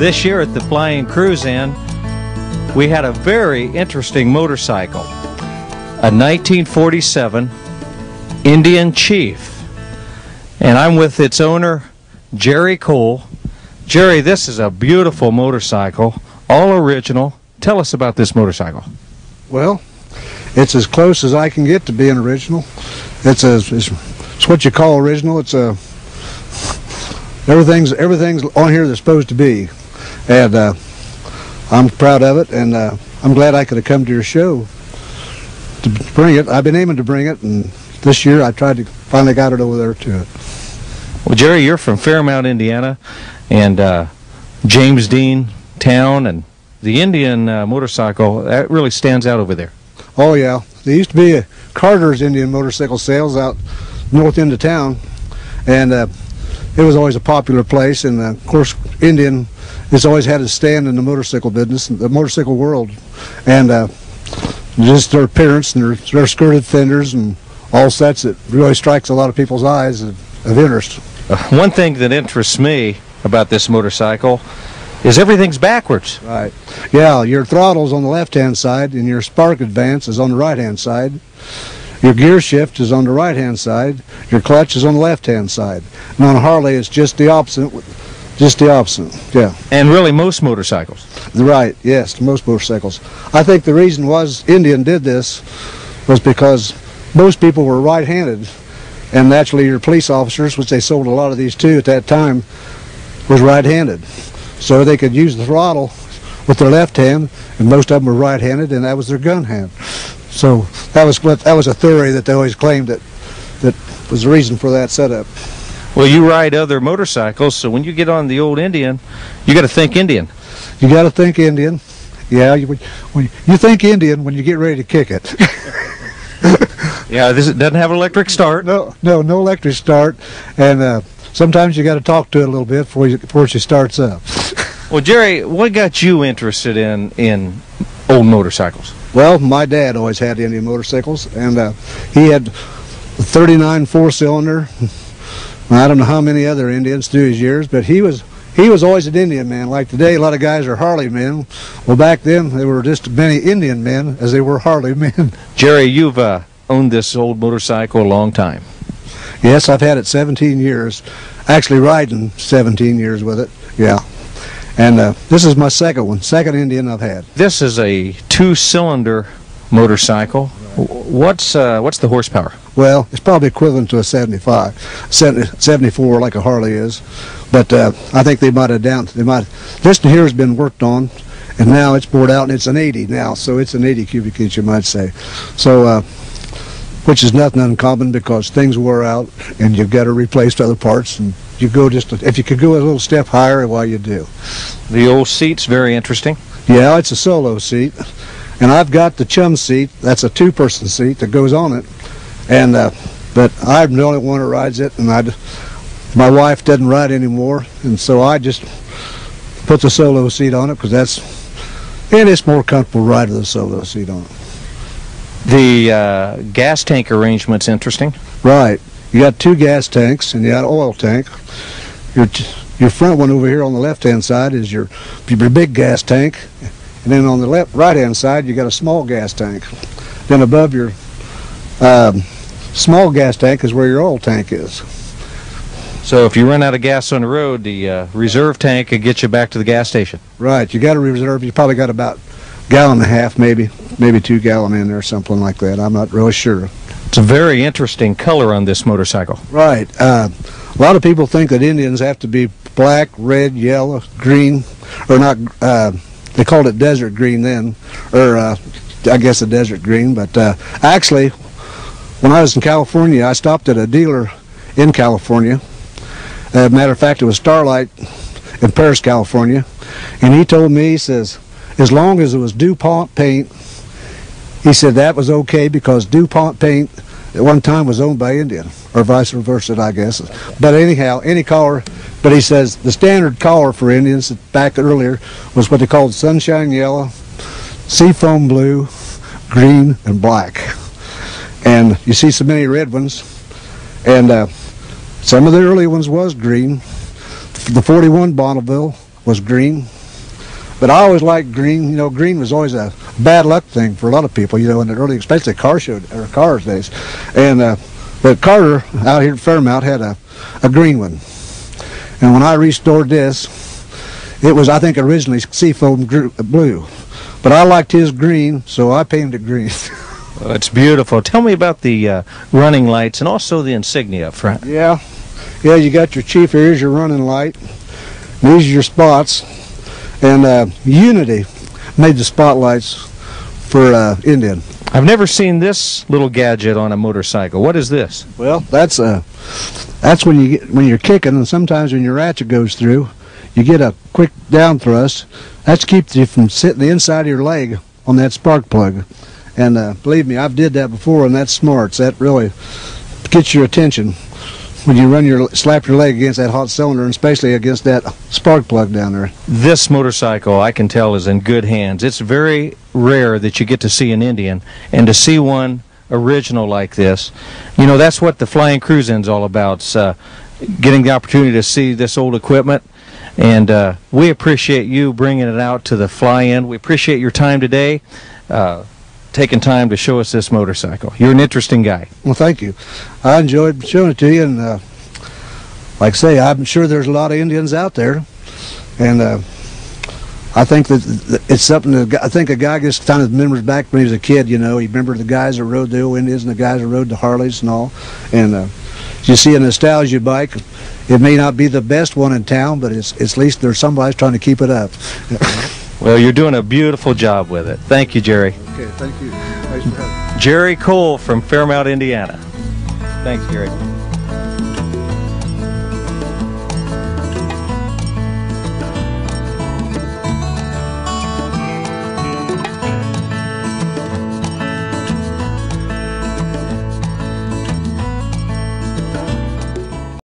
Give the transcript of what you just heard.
This year at the Flying Cruise-In, we had a very interesting motorcycle, a 1947 Indian Chief, and I'm with its owner, Jerry Cole. Jerry, this is a beautiful motorcycle, all original. Tell us about this motorcycle. Well, it's as close as I can get to being original. It's what you call original. It's everything's on here that's supposed to be, and I'm proud of it, and I'm glad I could have come to your show to bring it. I've been aiming to bring it, and this year I finally got it over there to it. Well, Jerry, you're from Fairmount, Indiana, and James Dean town, and the Indian motorcycle, that really stands out over there. Oh yeah, there used to be a Carter's Indian motorcycle sales out north end of town, and it was always a popular place, and of course Indian has always had a stand in the motorcycle business, the motorcycle world, and just their appearance and their skirted fenders and all such that really strikes a lot of people's eyes of interest. One thing that interests me about this motorcycle is everything's backwards. Right. Yeah, your throttle's on the left-hand side, and your spark advance is on the right-hand side. Your gear shift is on the right-hand side. Your clutch is on the left-hand side. And on a Harley, it's just the opposite. Just the opposite, yeah. And really most motorcycles. Right, yes, most motorcycles. I think the reason was Indian did this was because most people were right-handed, and naturally your police officers, which they sold a lot of these to at that time, was right-handed. So they could use the throttle with their left hand, and most of them were right-handed, and that was their gun hand. So that was a theory that they always claimed that was the reason for that setup. Well, you ride other motorcycles, so when you get on the old Indian, you got to think Indian. You got to think Indian. Yeah, you think Indian when you get ready to kick it. Yeah, it doesn't have an electric start. No electric start, and sometimes you got to talk to it a little bit before she starts up. Well, Jerry, what got you interested in old motorcycles? Well, my dad always had Indian motorcycles, and he had a 39 four-cylinder. I don't know how many other Indians through his years, but he was always an Indian man. Like today, a lot of guys are Harley men. Well, back then, they were just as many Indian men as they were Harley men. Jerry, you've owned this old motorcycle a long time. Yes, I've had it 17 years. Actually riding 17 years with it, yeah. And this is my second Indian I've had. This is a two-cylinder motorcycle. What's the horsepower? Well, it's probably equivalent to a 74 like a Harley is. But I think they might have this here has been worked on, and now it's bored out, and it's an 80 now, so it's an 80 cubic inch, you might say. So, which is nothing uncommon because things wear out, and you've got to replace other parts, and you go if you could go a little step higher, why you do. The old seat's very interesting. Yeah, it's a solo seat, and I've got the chum seat. That's a two-person seat that goes on it, and but I'm the only one who rides it, and my wife doesn't ride anymore, and so I just put the solo seat on it because it's more comfortable riding the solo seat on it. The gas tank arrangement's interesting. Right. You got two gas tanks, and you got an oil tank. Your front one over here on the left-hand side is your big gas tank, and then on the right-hand side you got a small gas tank. Then above your small gas tank is where your oil tank is. So if you run out of gas on the road, the reserve tank could get you back to the gas station. Right. You got a reserve. You probably got about a gallon and a half, maybe 2 gallon in there, something like that. I'm not really sure. It's a very interesting color on this motorcycle. Right. A lot of people think that Indians have to be black, red, yellow, green, or not. They called it desert green then, or I guess a desert green. But actually, when I was in California, I stopped at a dealer in California. Matter of fact, it was Starlight in Paris, California, and he told me, he says, as long as it was DuPont paint, he said that was okay because DuPont paint at one time was owned by Indian, or vice versa, I guess. But anyhow, any color, but he says the standard color for Indians back earlier was what they called sunshine yellow, seafoam blue, green, and black. And you see so many red ones, and some of the early ones was green. The 41 Bonneville was green. But I always liked green. You know, green was always a bad luck thing for a lot of people, you know, in the early, especially cars days. And but Carter out here at Fairmount had a green one. And when I restored this, it was, I think, originally seafoam blue. But I liked his green, so I painted it green. Well, it's beautiful. Tell me about the running lights and also the insignia up front. Yeah, you got your chief. Here's your running light. These are your spots. And Unity made the spotlights for Indian. I've never seen this little gadget on a motorcycle. What is this? Well, that's when you're kicking, and sometimes when your ratchet goes through, you get a quick down thrust. That keeps you from sitting the inside of your leg on that spark plug. And believe me, I've did that before, and that's smart. That really gets your attention when you slap your leg against that hot cylinder, and especially against that spark plug down there. This motorcycle, I can tell, is in good hands. It's very rare that you get to see an Indian, and to see one original like this, you know, that's what the Flying Cruise-In's all about. It's getting the opportunity to see this old equipment, and we appreciate you bringing it out to the fly-in. We appreciate your time today, taking time to show us this motorcycle. You're an interesting guy. Well, thank you. I enjoyed showing it to you, and like I say, I'm sure there's a lot of Indians out there, and I think that it's something that I think a guy gets kind of remembers back when he was a kid. You know, he remembered the guys that rode the old Indians and the guys that rode the Harleys and all. And you see a nostalgia bike. It may not be the best one in town, but it's at least there's somebody's trying to keep it up. Well, you're doing a beautiful job with it. Thank you, Jerry. Okay, thank you. Thanks for having me. Jerry Cole from Fairmount, Indiana. Thanks, Jerry.